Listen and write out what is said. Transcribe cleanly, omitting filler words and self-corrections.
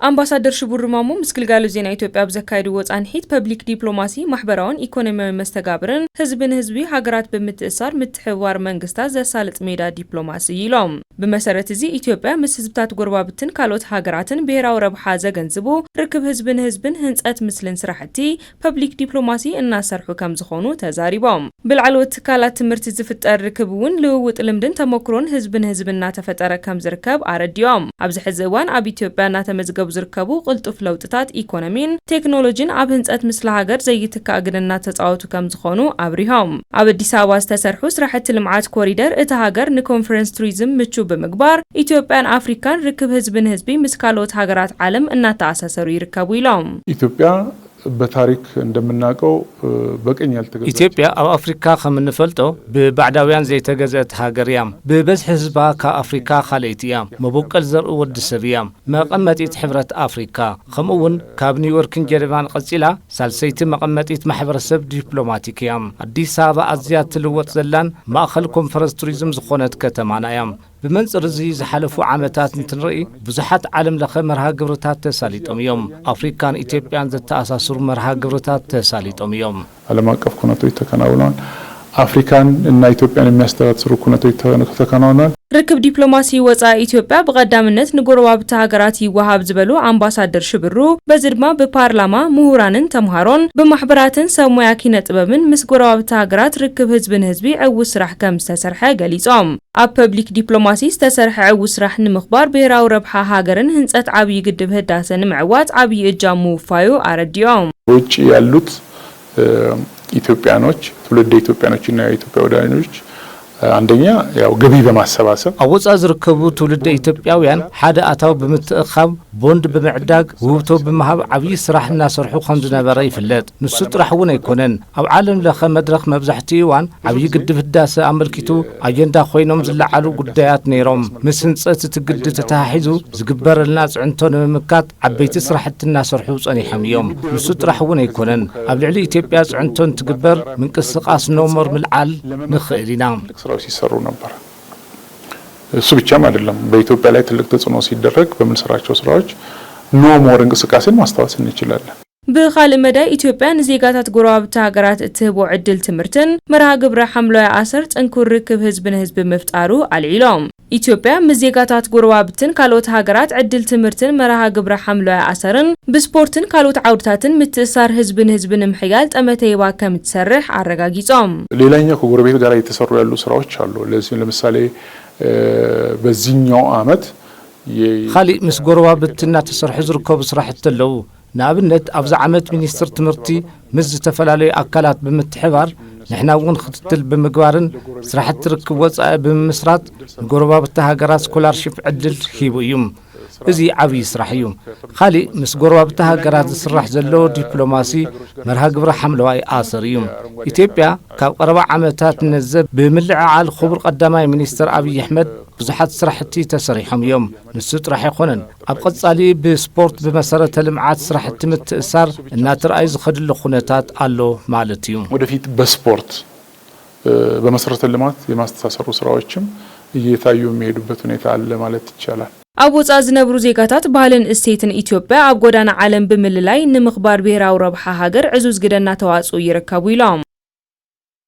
አምባሳደር ሽቡር ማሞ ምስግልጋሉ ዜና ኢትዮጵያ በዘካይዱ ወጻንሂት ፐብሊክ ዲፕሎማሲ ማህበራውን ኢኮኖሚያዊ መስተጋብርን ህዝብን ህዝቢ ሀገራት በምትእሳር ምትሕዋር መንግስታት ዘሳልጥ ሜዳ ዲፕሎማሲ ይሎም በመሰረት እዚ ኢትዮጵያ ምስ ህዝብታት ጎረባብትን ካልኦት ሀገራትን ብሔራዊ ረብሓ ዘገንዝቡ ርክብ ህዝብን ህንጸት ምስልን ስራሕቲ ፐብሊክ ዲፕሎማሲ እናሰርሑ ከም ዝኾኑ ተዛሪቦም ብልዓሎት ትካላት ትምህርቲ ዝፍጠር ርክብ እውን ልውውጥ ልምድን ተሞክሮን ህዝብን ህዝብና ተፈጠረ ከም ዝርከብ አረዲዮም ኣብዚ ሕዚ እዋን ኣብ ኢትዮጵያ እናተመዝገቡ ዝርከቡ ቅልጡፍ ለውጥታት ኢኮኖሚን ቴክኖሎጂን ኣብ ህንጸት ምስለ ሃገር ዘይትካእ ግንና ተጻወቱ ከም ዝኾኑ አብሪሆም ኣብ አዲስ አበባ ዝተሰርሑ ስራሕቲ ልምዓት ኮሪደር እቲ ሃገር ንኮንፈረንስ ቱሪዝም ምቹ ብምግባር ኢትዮጵያን አፍሪካን ርክብ ህዝብን ህዝቢ ምስ ካልኦት ሃገራት ዓለም እናተኣሳሰሩ ይርከቡ ኢሎም ኢትዮጵያ በታሪክ እንደምናቀው በቀኝ ያልተገዛች ኢትዮጵያ ኣብ አፍሪካ ከምንፈልጦ በባዕዳውያን ዘይተገዘት ሃገር እያ በበዝሒ ህዝባ ከአፍሪካ ካልአይቲ እያ መቦቀል ዘርኢ ወዲ ሰብ እያ መቐመጢት ሕብረት አፍሪካ ከምኡውን ካብ ኒውዮርክን ጀነቫን ቀፂላ ሳልሰይቲ መቐመጢት ማሕበረሰብ ዲፕሎማቲክ እያ አዲስ አበባ ኣዝያ ትልወጥ ዘላን ማእኸል ኮንፈረንስ ቱሪዝም ዝኾነት ከተማና እያ بمنصر زي زحلفو عامتات نتنرئي بزحات عالم لخ مرها قبرتات تساليتهم يوم أفريكان إثيوبيان زت أساسور مرها قبرتات تساليتهم يوم على ما كف كنتو يتكناولون أفريكان إن إثيوبيان የሚያስተዳድሩ كنتو يتكناولون ርክብ ዲፕሎማሲ ወፃ ኢትዮጵያ በቀዳምነት ንጎረባብታ ሀገራት ይዋሃብ ዝበሉ አምባሳደር ሽብሩ በዝድማ በፓርላማ ምሁራንን ተምሃሮን በማህበራትን ሰሙያ ኪነ ጥበብን ምስ ጎረባብታ ሀገራት ርክብ ህዝብን ህዝቢ ዕውስ ስራሕ ከም ዝተሰርሐ ገሊጾም ኣብ ፐብሊክ ዲፕሎማሲ ዝተሰርሐ ዕውስ ስራሕ ንምኽባር ብሔራዊ ረብሓ ሃገርን ህንጸት ዓብይ ግድብ ህዳሴ ንምዕዋት ዓብይ እጃም ምውፋዩ አረዲዮም ውጭ ያሉት ኢትዮጵያኖች ትውልደ ኢትዮጵያኖችና የኢትዮጵያ ወዳጆች አንደኛ ያው ገቢ በማሰባሰብ አወጻ ዝርከቡ ትውልደ ኢትዮጵያውያን ሓደ አታው በመትእኻብ ቦንድ በመዕዳግ ውብቶ በመሃብ ዓብይ ስራሕና ሰርሑ ከም ዝነበረ ይፍለጥ ንሱ ጥራሕ እውን ኣይኮነን ኣብ ዓለም ለኸ መድረኽ መብዛሕትኡ እዋን ዓብይ ግድብ ህዳሴ ኣመልኪቱ ኣጀንዳ ኮይኖም ዝለዓሉ ጉዳያት ነይሮም ምስ ህንጸት እቲ ግድብ ተተሓሒዙ ዝግበረልና ጽዕንቶ ንምምካት ዓበይቲ ስራሕትና ሰርሑ ጸኒሖም እዮም ንሱ ጥራሕ እውን ኣይኮነን ኣብ ልዕሊ ኢትዮጵያ ጽዕንቶ እንትግበር ምንቅስቃስ ኖሞር ምልዓል ንኽእል ኢና ስራው ሲሰሩ ነበር እሱ ብቻም አይደለም በኢትዮጵያ ላይ ትልቅ ተጽዕኖ ሲደረግ በመንሰራቸው ስራዎች ኖ ሞር እንቅስቃሴን ማስተዋወስ እንችላለን በኻልእ መዳይ ኢትዮጵያ ንዜጋታት ጎረባብታ ሀገራት እትህቦ ዕድል ትምህርትን መርሃ ግብረ ሐምላይ ዓሰር ጽንኩር ርክብ ህዝብን ህዝብ መፍጣሩ አልዒሎም ኢትዮጵያ ምዜጋታት ጎረባብትን ካልኦት ሀገራት ዕድል ትምህርትን መርሃ ግብረ ሐምላይ ዓሰርን በስፖርትን ካልኦት ዓውድታትን ምትእሳር ህዝብን ህዝብን ምሕያል ጠመተይባ ከም ትሰርሕ አረጋጊጾም ሌላኛው ከጎረቤት ጋር የተሰሩ ያሉ ስራዎች አሉ ለምሳሌ በዚህኛው አመት خالي مس ጎረባብትና ተሰርሑ ዝርከቡ ስራሕቲ ኣለው ንኣብነት ኣብዚ ዓመት ሚኒስትር ትምህርቲ ምስ ዝተፈላለዩ ኣካላት ብምትሕባር ንሕና እውን ክትትል ብምግባርን ስራሕቲ ርክብ ወጻኢ ብምስራት ጎረባብታ ሃገራት ስኮላርሺፕ ዕድል ሂቡ እዩ እዚ ዓብይ ስራሕ እዩ خالي ምስ ጎረባብታ ሃገራት ዝስራሕ ዘሎ ዲፕሎማሲ መርሃ ግብረ ሐምላይ ዓሰር እዩ ኢትዮጵያ ካብ ቀረባ ዓመታት ነዘብ ብምልዕዓል خبر ቀዳማይ ሚኒስትር አብይ አሕመድ ብዙሓት ስራሕቲ ተሰሪሖም እዮም ንሱ ጥራሕ ይኾነን ኣብ ቀጻሊ በስፖርት በመሰረተ ልምዓት ስራሕቲ ምትእሳር እናተራእይ ዝኸድሉ ኩነታት ኣሎ ማለት እዩ ወደፊት በስፖርት በመሰረተ ልማት የማስተሳሰሩ ስራዎችም እየታዩ የሚሄዱበት ሁኔታ አለ ማለት ይቻላል ኣብ ወጻኢ ዝነብሩ ዜጋታት ባህልን እሴትን ኢትዮጵያ ኣብ ጎዳና ዓለም ብምልላይ ንምኽባር ብሔራዊ ረብሓ ሃገር ዕዙዝ ግደና ተዋጽኦ ይርከቡ ኢሎም